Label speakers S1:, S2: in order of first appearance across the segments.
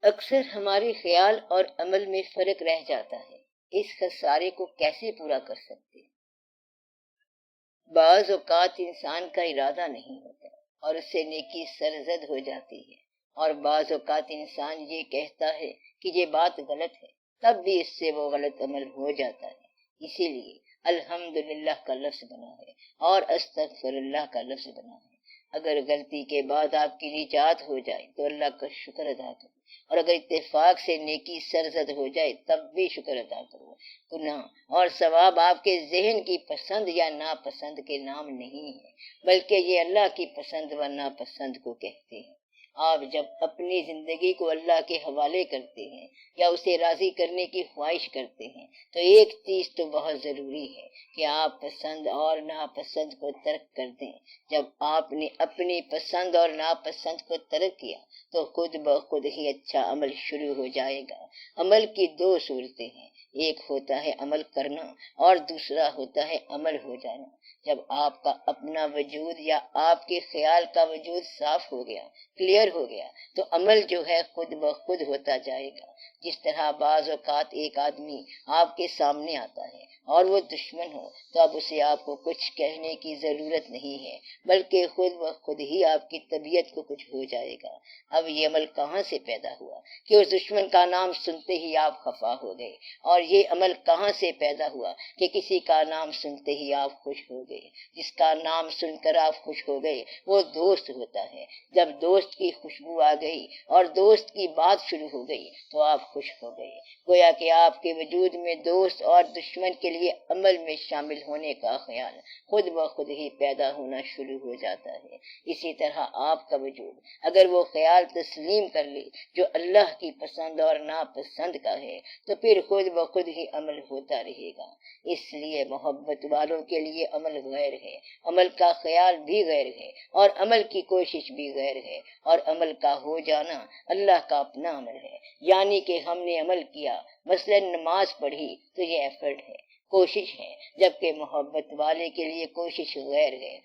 S1: اکثر ہمارے خیال اور عمل میں فرق رہ جاتا ہے، اس خسارے کو کیسے پورا کر سکتے؟ بعض اوقات انسان کا ارادہ نہیں ہوتا اور اس سے نیکی سرزد ہو جاتی ہے، اور بعض اوقات انسان یہ کہتا ہے کہ یہ بات غلط ہے، تب بھی اس سے وہ غلط عمل ہو جاتا ہے۔ اسی لیے الحمدللہ کا لفظ بنا ہے اور استغفر اللہ کا لفظ بنا ہے۔ اگر غلطی کے بعد آپ کی نجات ہو جائے تو اللہ کا شکر ادا کرو، اور اگر اتفاق سے نیکی سرزد ہو جائے تب بھی شکر ادا کرو۔ گناہ اور ثواب آپ کے ذہن کی پسند یا ناپسند کے نام نہیں ہے، بلکہ یہ اللہ کی پسند و ناپسند کو کہتے ہیں۔ آپ جب اپنی زندگی کو اللہ کے حوالے کرتے ہیں یا اسے راضی کرنے کی خواہش کرتے ہیں تو ایک چیز تو بہت ضروری ہے کہ آپ پسند اور ناپسند کو ترک کر دیں۔ جب آپ نے اپنی پسند اور ناپسند کو ترک کیا تو خود بخود ہی اچھا عمل شروع ہو جائے گا۔ عمل کی دو صورتیں ہیں، ایک ہوتا ہے عمل کرنا اور دوسرا ہوتا ہے عمل ہو جانا۔ جب آپ کا اپنا وجود یا آپ کے خیال کا وجود صاف ہو گیا، کلیئر ہو گیا، تو عمل جو ہے خود بخود ہوتا جائے گا۔ جس طرح بعض اوقات ایک آدمی آپ کے سامنے آتا ہے اور وہ دشمن ہو تو اب اسے آپ کو کچھ کہنے کی ضرورت نہیں ہے، بلکہ خود بخود ہی آپ کی طبیعت کو کچھ ہو جائے گا۔ اب یہ عمل کہاں سے پیدا ہوا کہ اس دشمن کا نام سنتے ہی آپ خفا ہو گئے، اور یہ عمل کہاں سے پیدا ہوا کہ کسی کا نام سنتے ہی آپ خوش ہو گئے؟ جس کا نام سن کر آپ خوش ہو گئے وہ دوست ہوتا ہے۔ جب دوست کی خوشبو آ گئی اور دوست کی بات شروع ہو گئی تو آپ خوش ہو گئے۔ گویا کہ آپ کے وجود میں دوست اور دشمن کے لیے عمل میں شامل ہونے کا خیال خود بخود ہی پیدا ہونا شروع ہو جاتا ہے۔ اسی طرح آپ کا وجود اگر وہ خیال تسلیم کر لے جو اللہ کی پسند اور ناپسند کا ہے تو پھر خود بخود ہی عمل ہوتا رہے گا۔ اس لیے محبت والوں کے لیے عمل غیر ہے، عمل کا خیال بھی غیر ہے، اور عمل کی کوشش بھی غیر ہے، اور عمل کا ہو جانا اللہ کا اپنا عمل ہے۔ یعنی کہ ہم نے عمل کیا، مثلا نماز پڑھی تو یہ ایفرٹ ہے، کوشش ہے، جبکہ محبت والے کے لیے کوشش غیر ہے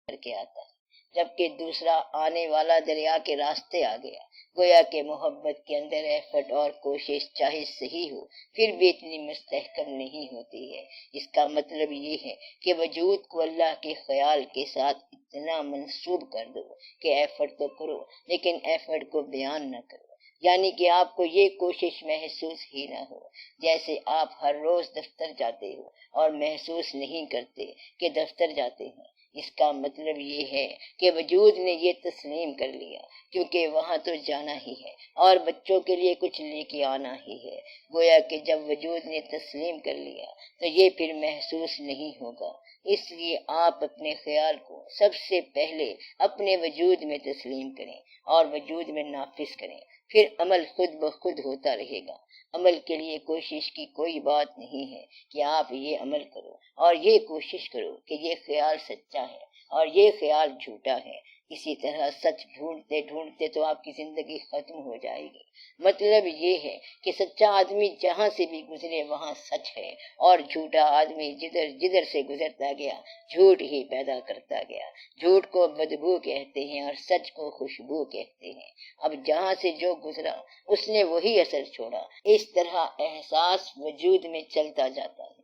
S1: کر کے آتا ہے، جبکہ دوسرا آنے والا دریا کے راستے آ گیا۔ گویا کہ محبت کے اندر ایفرٹ اور کوشش چاہے صحیح ہو پھر بھی اتنی مستحکم نہیں ہوتی ہے۔ اس کا مطلب یہ ہے کہ وجود کو اللہ کے خیال کے ساتھ اتنا منسوب کر دو کہ ایفرٹ تو کرو لیکن ایفرٹ کو بیان نہ کرو، یعنی کہ آپ کو یہ کوشش محسوس ہی نہ ہو۔ جیسے آپ ہر روز دفتر جاتے ہو اور محسوس نہیں کرتے کہ دفتر جاتے ہیں، اس کا مطلب یہ ہے کہ وجود نے یہ تسلیم کر لیا کیونکہ وہاں تو جانا ہی ہے اور بچوں کے لیے کچھ لے کے آنا ہی ہے۔ گویا کہ جب وجود نے تسلیم کر لیا تو یہ پھر محسوس نہیں ہوگا۔ اس لیے آپ اپنے خیال کو سب سے پہلے اپنے وجود میں تسلیم کریں اور وجود میں نافذ کریں، پھر عمل خود بخود ہوتا رہے گا۔ عمل کے لیے کوشش کی کوئی بات نہیں ہے کہ آپ یہ عمل کرو اور یہ کوشش کرو کہ یہ خیال سچا ہے اور یہ خیال جھوٹا ہے۔ اسی طرح سچ ڈھونڈتے ڈھونڈتے تو آپ کی زندگی ختم ہو جائے گی۔ مطلب یہ ہے کہ سچا آدمی جہاں سے بھی گزرے وہاں سچ ہے، اور جھوٹا آدمی جدھر جدھر سے گزرتا گیا جھوٹ ہی پیدا کرتا گیا۔ جھوٹ کو بدبو کہتے ہیں اور سچ کو خوشبو کہتے ہیں۔ اب جہاں سے جو گزرا اس نے وہی اثر چھوڑا۔ اس طرح احساس وجود میں چلتا جاتا ہے۔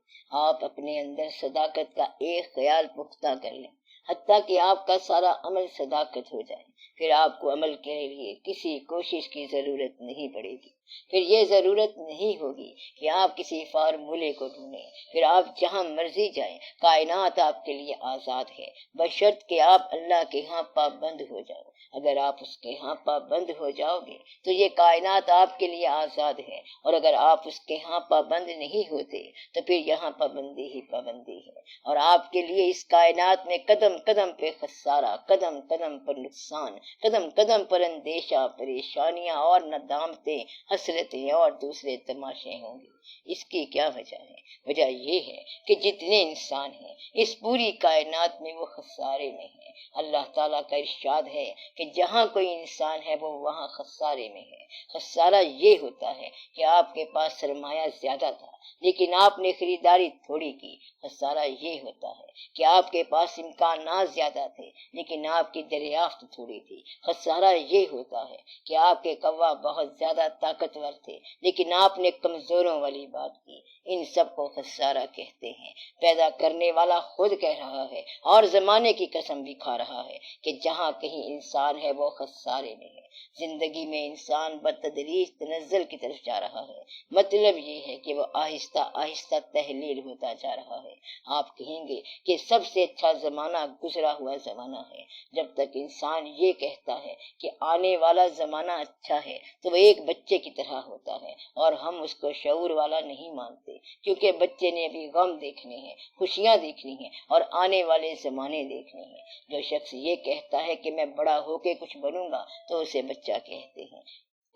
S1: آپ اپنے اندر صداقت کا ایک خیال پختہ کر لیں، حتیٰ کہ آپ کا سارا عمل صداقت ہو جائے، پھر آپ کو عمل کے لیے کسی کوشش کی ضرورت نہیں پڑے گی۔ پھر یہ ضرورت نہیں ہوگی کہ آپ کسی فارمولے کو ڈھونڈیں، پھر آپ جہاں مرضی جائیں، کائنات آپ کے لیے آزاد ہے، بشرط کہ آپ اللہ کے ہاں پابند ہو جاؤ۔ اگر آپ اس کے ہاں پابند ہو جاؤ گے تو یہ کائنات آپ کے لیے آزاد ہے، اور اگر آپ اس کے ہاں پابند نہیں ہوتے تو پھر یہاں پابندی ہی پابندی ہے، اور آپ کے لیے اس کائنات میں قدم قدم پہ خسارہ، قدم قدم پر نقصان، قدم قدم پر اندیشہ، پریشانیاں اور ندامتیں، حسرتیں اور دوسرے تماشے ہوں گے۔ اس کی کیا وجہ ہے؟ وجہ یہ ہے کہ جتنے انسان ہیں اس پوری کائنات میں وہ خسارے میں ہیں۔ اللہ تعالیٰ کا ارشاد ہے کہ جہاں کوئی انسان ہے وہ وہاں خسارے میں ہے۔ خسارہ یہ ہوتا ہے کہ آپ کے پاس سرمایہ زیادہ تھا لیکن آپ نے خریداری تھوڑی کی۔ خسارہ یہ ہوتا ہے کہ آپ کے پاس امکانات زیادہ تھے لیکن آپ کی دریافت تھوڑی تھی۔ خسارہ یہ ہوتا ہے کہ آپ کے قوا بہت زیادہ طاقتور تھے لیکن آپ نے کمزوروں والی بات کی۔ ان سب کو خسارہ کہتے ہیں۔ پیدا کرنے والا خود کہہ رہا ہے اور زمانے کی قسم بھی کھا رہا ہے کہ جہاں کہیں انسان ہے وہ خسارے میں ہے۔ زندگی میں انسان بتدریج تنزل کی طرف جا رہا ہے۔ مطلب یہ ہے کہ وہ آہستہ آہستہ تحلیل ہوتا جا رہا ہے۔ آپ کہیں گے کہ سب سے اچھا زمانہ گزرا ہوا زمانہ ہے۔ جب تک انسان یہ کہتا ہے کہ آنے والا زمانہ اچھا ہے تو وہ ایک بچے کی طرح ہوتا ہے اور ہم اس کو شعور والا نہیں مانتے، کیونکہ بچے نے ابھی غم دیکھنے ہیں، خوشیاں دیکھنی ہیں اور آنے والے زمانے دیکھنے ہیں۔ جو شخص یہ کہتا ہے کہ میں بڑا ہو کے کچھ بنوں گا تو اسے بچہ کہتے ہیں۔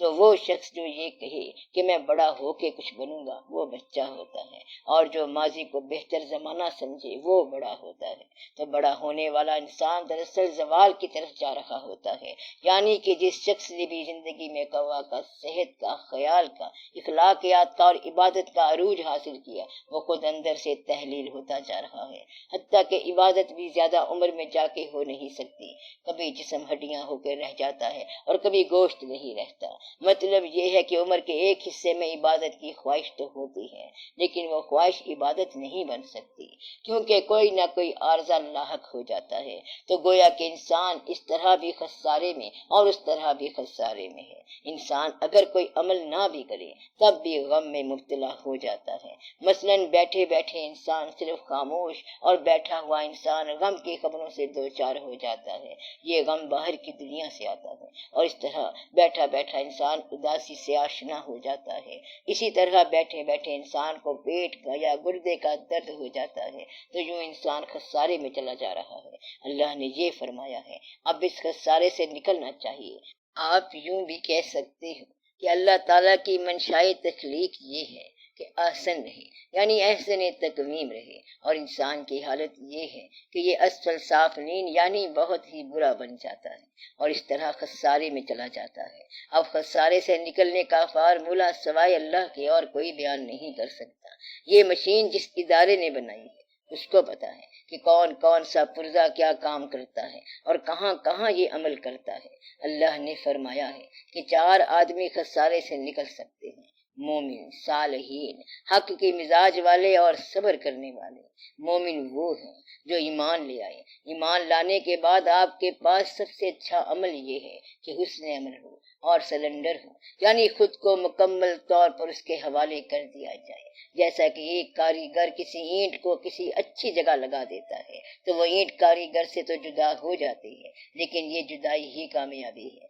S1: تو وہ شخص جو یہ کہے کہ میں بڑا ہو کے کچھ بنوں گا وہ بچہ ہوتا ہے، اور جو ماضی کو بہتر زمانہ سمجھے وہ بڑا ہوتا ہے۔ تو بڑا ہونے والا انسان دراصل زوال کی طرف جا رہا ہوتا ہے، یعنی کہ جس شخص نے بھی زندگی میں قوا کا، صحت کا، خیال کا، اخلاقیات کا اور عبادت کا عروج حاصل کیا، وہ خود اندر سے تحلیل ہوتا جا رہا ہے۔ حتیٰ کہ عبادت بھی زیادہ عمر میں جا کے ہو نہیں سکتی، کبھی جسم ہڈیاں ہو کے رہ جاتا ہے اور کبھی گوشت نہیں رہتا۔ مطلب یہ ہے کہ عمر کے ایک حصے میں عبادت کی خواہش تو ہوتی ہے لیکن وہ خواہش عبادت نہیں بن سکتی، کیونکہ کوئی نہ کوئی عارضہ لاحق ہو جاتا ہے۔ تو گویا کہ انسان اس طرح بھی خسارے میں اور اس طرح بھی خسارے میں ہے۔ انسان اگر کوئی عمل نہ بھی کرے تب بھی غم میں مبتلا ہو جاتا ہے۔ مثلاً بیٹھے بیٹھے انسان صرف خاموش اور بیٹھا ہوا انسان غم کی خبروں سے دوچار ہو جاتا ہے۔ یہ غم باہر کی دنیا سے آتا ہے اور اس طرح بیٹھا بیٹھا انسان اداسی سے آشنا ہو جاتا ہے۔ اسی طرح بیٹھے بیٹھے انسان کو پیٹ کا یا گردے کا درد ہو جاتا ہے، تو یوں انسان خسارے میں چلا جا رہا ہے۔ اللہ نے یہ فرمایا ہے اب اس خسارے سے نکلنا چاہیے۔ آپ یوں بھی کہہ سکتے ہو کہ اللہ تعالیٰ کی منشائے تخلیق یہ ہے کہ احسن رہے، یعنی احسن تقویم رہے، اور انسان کی حالت یہ ہے کہ یہ اسفل سافلین یعنی بہت ہی برا بن جاتا ہے اور اس طرح خسارے میں چلا جاتا ہے۔ اب خسارے سے نکلنے کا فارمولہ سوائے اللہ کے اور کوئی بیان نہیں کر سکتا۔ یہ مشین جس ادارے نے بنائی ہے اس کو پتا ہے کہ کون کون سا پرزہ کیا کام کرتا ہے اور کہاں کہاں یہ عمل کرتا ہے۔ اللہ نے فرمایا ہے کہ 4 آدمی خسارے سے نکل سکتے ہیں: مومن، صالحین، حق کے مزاج والے اور صبر کرنے والے۔ مومن وہ ہیں جو ایمان لے آئے۔ ایمان لانے کے بعد آپ کے پاس سب سے اچھا عمل یہ ہے کہ حسن عمل ہو اور سلنڈر ہو، یعنی خود کو مکمل طور پر اس کے حوالے کر دیا جائے۔ جیسا کہ ایک کاریگر کسی اینٹ کو کسی اچھی جگہ لگا دیتا ہے تو وہ اینٹ کاریگر سے تو جدا ہو جاتی ہے، لیکن یہ جدائی ہی کامیابی ہے۔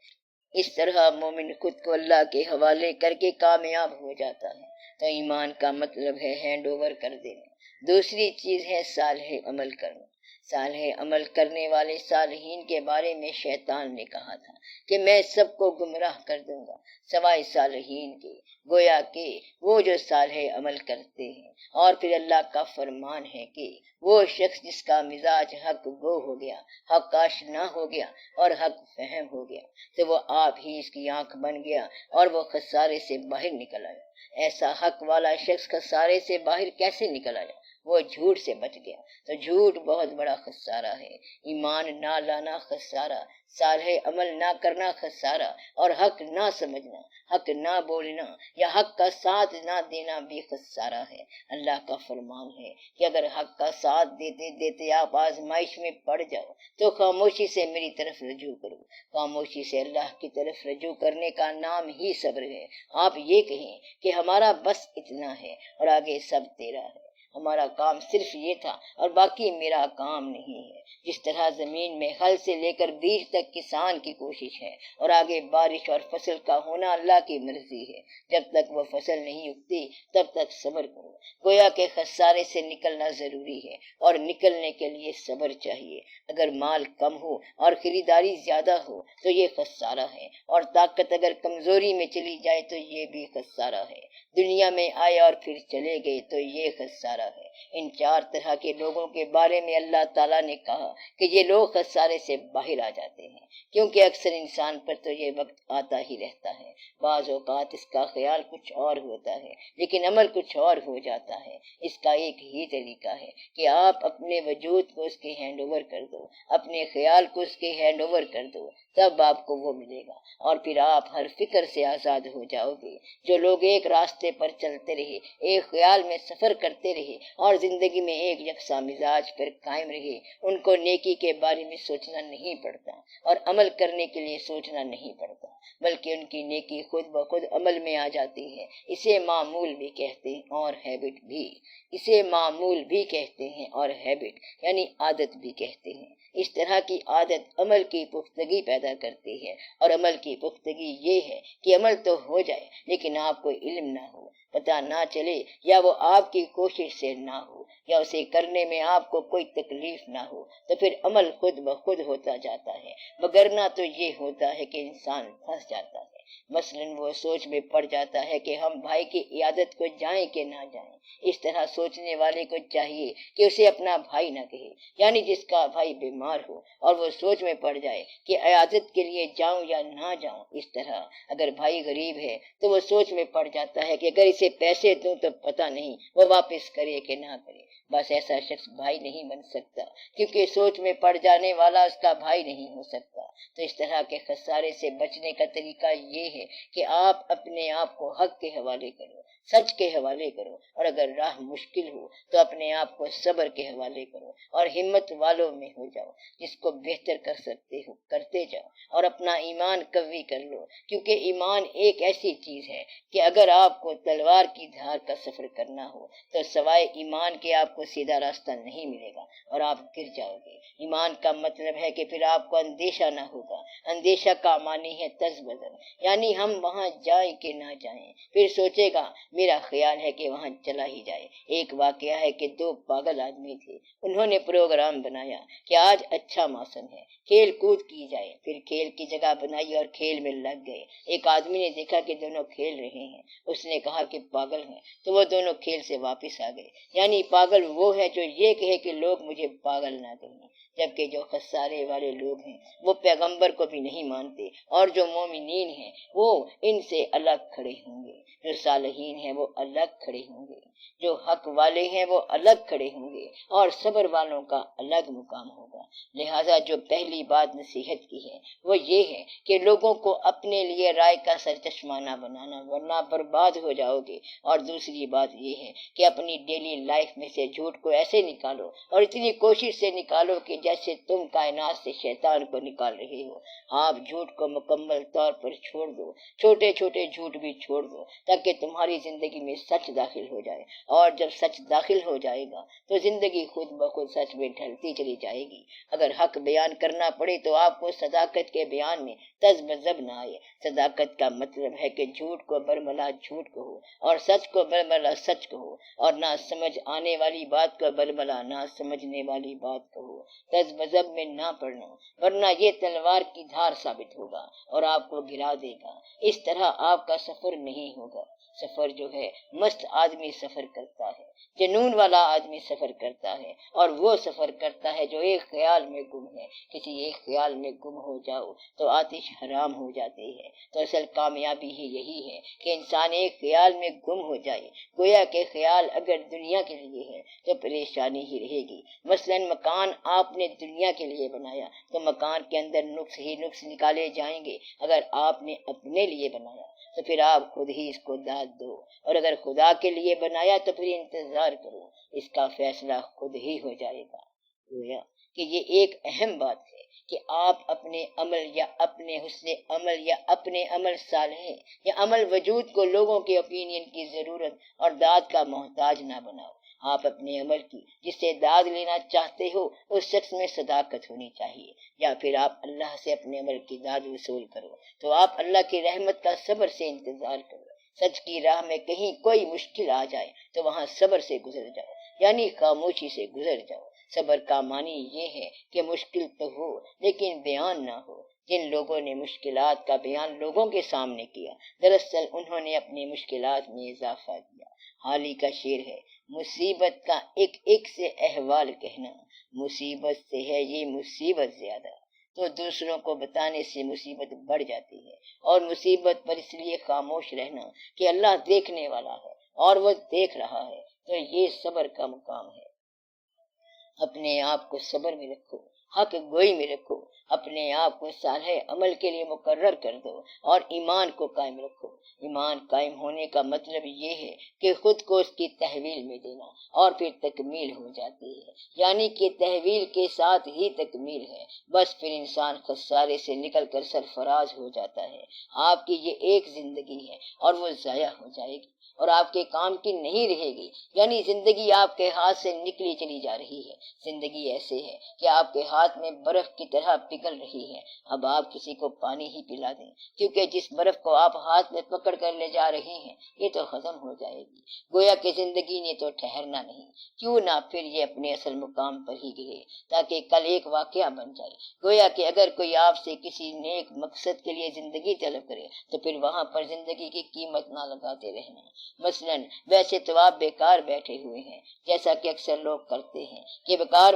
S1: اس طرح مومن خود کو اللہ کے حوالے کر کے کامیاب ہو جاتا ہے۔ تو ایمان کا مطلب ہے ہینڈ اوور کر دینا۔ دوسری چیز ہے صالح عمل کرنا۔ صالح عمل کرنے والے صالحین کے بارے میں شیطان نے کہا تھا کہ میں سب کو گمراہ کر دوں گا سوائے صالحین کے، گویا کہ وہ جو صالح عمل کرتے ہیں۔ اور پھر اللہ کا فرمان ہے کہ وہ شخص جس کا مزاج حق گو ہو گیا، حق آشنا ہو گیا اور حق فہم ہو گیا، تو وہ آپ ہی اس کی آنکھ بن گیا اور وہ خسارے سے باہر نکل آیا۔ ایسا حق والا شخص خسارے سے باہر کیسے نکل آیا؟ وہ جھوٹ سے بچ گیا۔ تو جھوٹ بہت بڑا خسارہ ہے۔ ایمان نہ لانا خسارہ، صالح عمل نہ کرنا خسارہ، اور حق نہ سمجھنا، حق نہ بولنا یا حق کا ساتھ نہ دینا بھی خسارہ ہے۔ اللہ کا فرمان ہے کہ اگر حق کا ساتھ دیتے دیتے آپ آزمائش میں پڑ جاؤ تو خاموشی سے میری طرف رجوع کرو۔ خاموشی سے اللہ کی طرف رجوع کرنے کا نام ہی صبر ہے۔ آپ یہ کہیں کہ ہمارا بس اتنا ہے اور آگے سب تیرا ہے۔ ہمارا کام صرف یہ تھا اور باقی میرا کام نہیں ہے۔ جس طرح زمین میں حل سے لے کر بیج تک کسان کی کوشش ہے اور آگے بارش اور فصل کا ہونا اللہ کی مرضی ہے، جب تک وہ فصل نہیں اگتی تب تک صبر کرو۔ گویا کہ خسارے سے نکلنا ضروری ہے اور نکلنے کے لیے صبر چاہیے۔ اگر مال کم ہو اور خریداری زیادہ ہو تو یہ خسارہ ہے، اور طاقت اگر کمزوری میں چلی جائے تو یہ بھی خسارہ ہے۔ دنیا میں آئے اور پھر چلے گئے تو یہ خسارہ ہے۔ ان چار طرح کے لوگوں کے بارے میں اللہ تعالیٰ نے کہا کہ یہ لوگ خسارے سے باہر آ جاتے ہیں، کیونکہ اکثر انسان پر تو یہ وقت آتا ہی رہتا ہے۔ بعض اوقات اس کا خیال کچھ اور ہوتا ہے لیکن عمل کچھ اور ہو جاتا ہے۔ اس کا ایک ہی طریقہ ہے کہ آپ اپنے وجود کو اس کے ہینڈ اوور کر دو، اپنے خیال کو اس کے ہینڈ اوور کر دو، تب آپ کو وہ ملے گا اور پھر آپ ہر فکر سے آزاد ہو جاؤ گے۔ جو لوگ ایک راستے پر چلتے رہے، ایک خیال میں سفر کرتے رہے اور زندگی میں ایک یکساں مزاج پر قائم رہے، ان کو نیکی کے بارے میں سوچنا نہیں پڑتا اور عمل کرنے کے لیے سوچنا نہیں پڑتا، بلکہ ان کی نیکی خود بخود عمل میں آ جاتی ہے۔ اسے معمول بھی کہتے ہیں اور ہیبٹ بھی، اسے معمول بھی کہتے ہیں اور ہیبٹ یعنی عادت بھی کہتے ہیں۔ اس طرح کی عادت عمل کی پختگی پیدا کرتی ہے، اور عمل کی پختگی یہ ہے کہ عمل تو ہو جائے لیکن آپ کو علم نہ ہو، پتہ نہ چلے، یا وہ آپ کی کوشش سے نہ ہو، یا اسے کرنے میں آپ کو کوئی تکلیف نہ ہو، تو پھر عمل خود بخود ہوتا جاتا ہے، وگرنہ تو یہ ہوتا ہے کہ انسان پھنس جاتا ہے۔ مثلاً وہ سوچ میں پڑ جاتا ہے کہ ہم بھائی کی عیادت کو جائیں کہ نہ جائیں۔ اس طرح سوچنے والے کو چاہیے کہ اسے اپنا بھائی نہ کہے، یعنی جس کا بھائی بیمار ہو اور وہ سوچ میں پڑ جائے کہ عیادت کے لیے جاؤں یا نہ جاؤں۔ اس طرح اگر بھائی غریب ہے تو وہ سوچ میں پڑ جاتا ہے کہ اگر اسے پیسے دوں تو پتہ نہیں وہ واپس کرے کہ نہ کرے۔ بس ایسا شخص بھائی نہیں بن سکتا، کیونکہ سوچ میں پڑ جانے والا اس کا بھائی نہیں ہو سکتا۔ تو اس طرح کے خسارے سے بچنے کا طریقہ یہ ہے کہ آپ اپنے آپ کو حق کے حوالے کرو، سچ کے حوالے کرو، اور اگر راہ مشکل ہو تو اپنے آپ کو صبر کے حوالے کرو اور ہمت والوں میں ہو جاؤ۔ جس کو بہتر کر سکتے ہو کرتے جاؤ اور اپنا ایمان قوی کر لو، کیونکہ ایمان ایک ایسی چیز ہے کہ اگر آپ کو تلوار کی دھار کا سفر کرنا ہو تو سوائے ایمان کے آپ کو سیدھا راستہ نہیں ملے گا اور آپ گر جاؤ گے۔ ایمان کا مطلب ہے کہ پھر آپ کو اندیشہ نہ ہوگا۔ اندیشہ کا معنی ہے تذبذب، یعنی ہم وہاں جائیں کہ نہ جائیں۔ پھر سوچے گا میرا خیال ہے کہ وہاں چلا ہی جائے۔ ایک واقعہ ہے کہ دو پاگل آدمی تھے، انہوں نے پروگرام بنایا کہ آج اچھا موسم ہے، کھیل کود کی جائے، پھر کھیل کی جگہ بنائی اور کھیل میں لگ گئے۔ ایک آدمی نے دیکھا کہ دونوں کھیل رہے ہیں، اس نے کہا کہ پاگل ہیں، تو وہ دونوں کھیل سے واپس آ گئے۔ یعنی پاگل وہ ہے جو یہ کہے کہ لوگ مجھے پاگل نہ کہیں، جبکہ جو خسارے والے لوگ ہیں وہ پیغمبر کو بھی نہیں مانتے، اور جو مومنین ہیں وہ ان سے الگ کھڑے ہوں گے، جو صالحین ہیں وہ الگ کھڑے ہوں گے، جو حق والے ہیں وہ الگ کھڑے ہوں گے، اور صبر والوں کا الگ مقام ہوگا۔ لہٰذا جو پہلی بات نصیحت کی ہے وہ یہ ہے کہ لوگوں کو اپنے لیے رائے کا سرچشمہ نہ بنانا، ورنہ برباد ہو جاؤ گے۔ اور دوسری بات یہ ہے کہ اپنی ڈیلی لائف میں سے جھوٹ کو ایسے نکالو اور اتنی کوشش سے نکالو کہ جیسے تم کائنات سے شیطان کو نکال رہے ہو۔ آپ جھوٹ کو مکمل طور پر چھوڑ دو، چھوٹے چھوٹے جھوٹ بھی چھوڑ دو، تاکہ تمہاری زندگی میں سچ داخل ہو جائے، اور جب سچ داخل ہو جائے گا تو زندگی خود بخود سچ میں ڈھلتی چلی جائے گی۔ اگر حق بیان کرنا پڑے تو آپ کو صداقت کے بیان میں تذبذب نہ آئے۔ صداقت کا مطلب ہے کہ جھوٹ کو برملا جھوٹ کہو اور سچ کو برملا سچ کہو، اور نہ سمجھ آنے والی بات کو برملا نہ سمجھنے والی بات کہو۔ تذبذب میں نہ پڑنا، ورنہ یہ تلوار کی دھار ثابت ہوگا اور آپ کو گرا دے گا۔ اس طرح آپ کا سفر نہیں ہوگا۔ سفر جو ہے مست آدمی سفر کرتا ہے، جنون والا آدمی سفر کرتا ہے، اور وہ سفر کرتا ہے جو ایک خیال میں گم ہے۔ کسی ایک خیال میں گم ہو جاؤ تو آتش حرام ہو جاتی ہے۔ تو اصل کامیابی ہی یہی ہے کہ انسان ایک خیال میں گم ہو جائے۔ گویا کہ خیال اگر دنیا کے لیے ہے تو پریشانی ہی رہے گی۔ مثلاً مکان آپ نے دنیا کے لیے بنایا تو مکان کے اندر نقص ہی نقص نکالے جائیں گے۔ اگر آپ نے اپنے لیے بنایا تو پھر آپ خود ہی اس کو داد دو، اور اگر خدا کے لیے بنایا تو پھر انتظار کرو، اس کا فیصلہ خود ہی ہو جائے گا۔ گویا کہ یہ ایک اہم بات ہے کہ آپ اپنے عمل یا اپنے حسن عمل یا اپنے عمل صالح یا عمل وجود کو لوگوں کے اوپینین کی ضرورت اور داد کا محتاج نہ بناؤ۔ آپ اپنے عمل کی جس سے داد لینا چاہتے ہو اس شخص میں صداقت ہونی چاہیے، یا پھر آپ اللہ سے اپنے عمل کی داد وصول کرو تو آپ اللہ کی رحمت کا صبر سے انتظار کرو۔ سچ کی راہ میں کہیں کوئی مشکل آ جائے تو وہاں صبر سے گزر جاؤ، یعنی خاموشی سے گزر جاؤ۔ صبر کا معنی یہ ہے کہ مشکل تو ہو لیکن بیان نہ ہو۔ جن لوگوں نے مشکلات کا بیان لوگوں کے سامنے کیا، دراصل انہوں نے اپنی مشکلات میں اضافہ کیا۔ حال ہی کا شعر ہے، مصیبت کا ایک ایک سے احوال کہنا، مصیبت سے ہے یہ مصیبت زیادہ۔ تو دوسروں کو بتانے سے مصیبت بڑھ جاتی ہے، اور مصیبت پر اس لیے خاموش رہنا کہ اللہ دیکھنے والا ہے اور وہ دیکھ رہا ہے، تو یہ صبر کا مقام ہے۔ اپنے آپ کو صبر میں رکھو، حق گوئی میں رکھو، اپنے آپ کو صالح عمل کے لیے مقرر کر دو اور ایمان کو قائم رکھو۔ ایمان قائم ہونے کا مطلب یہ ہے کہ خود کو اس کی تحویل میں دینا، اور پھر تکمیل ہو جاتی ہے، یعنی کہ تحویل کے ساتھ ہی تکمیل ہے، بس پھر انسان خسارے سے نکل کر سرفراز ہو جاتا ہے۔ آپ کی یہ ایک زندگی ہے اور وہ ضائع ہو جائے گی اور آپ کے کام کی نہیں رہے گی، یعنی زندگی آپ کے ہاتھ سے نکلی چلی جا رہی ہے۔ زندگی ایسے ہے کہ آپ کے ہاتھ میں برف کی طرح پگھل رہی ہے، اب آپ کسی کو پانی ہی پلا دیں، کیونکہ جس برف کو آپ ہاتھ میں پکڑ کر لے جا رہی ہیں یہ تو ختم ہو جائے گی۔ گویا کہ زندگی نے تو ٹھہرنا نہیں، کیوں نہ پھر یہ اپنے اصل مقام پر ہی گرے تاکہ کل ایک واقعہ بن جائے۔ گویا کہ اگر کوئی آپ سے کسی نیک مقصد کے لیے زندگی طلب کرے تو پھر وہاں پر زندگی کی قیمت نہ لگاتے رہنا۔ مثلاً ویسے تو آپ بیکار بیٹھے ہوئے ہیں، جیسا کہ اکثر لوگ کرتے ہیں کہ بیکار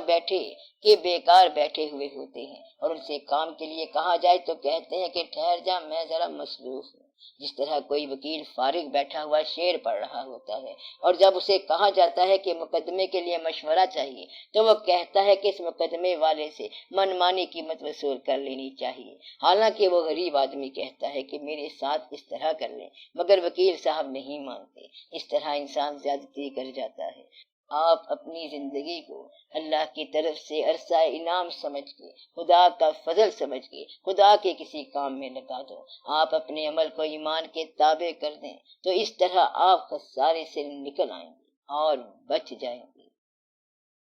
S1: بیٹھے ہوئے ہوتے ہیں، اور ان سے کام کے لیے کہا جائے تو کہتے ہیں کہ ٹھہر جا میں ذرا مصروف ہوں۔ جس طرح کوئی وکیل فارغ بیٹھا ہوا شعر پڑھ رہا ہوتا ہے، اور جب اسے کہا جاتا ہے کہ مقدمے کے لیے مشورہ چاہیے تو وہ کہتا ہے کہ اس مقدمے والے سے من مانی قیمت وصول کر لینی چاہیے، حالانکہ وہ غریب آدمی کہتا ہے کہ میرے ساتھ اس طرح کر لیں، مگر وکیل صاحب نہیں مانتے۔ اس طرح انسان زیادتی کر جاتا ہے۔ آپ اپنی زندگی کو اللہ کی طرف سے عرصہ انعام سمجھ کے، خدا کا فضل سمجھ کے خدا کے کسی کام میں لگا دو۔ آپ اپنے عمل کو ایمان کے تابع کر دیں تو اس طرح آپ خسارے سے نکل آئیں گے اور بچ جائیں گے۔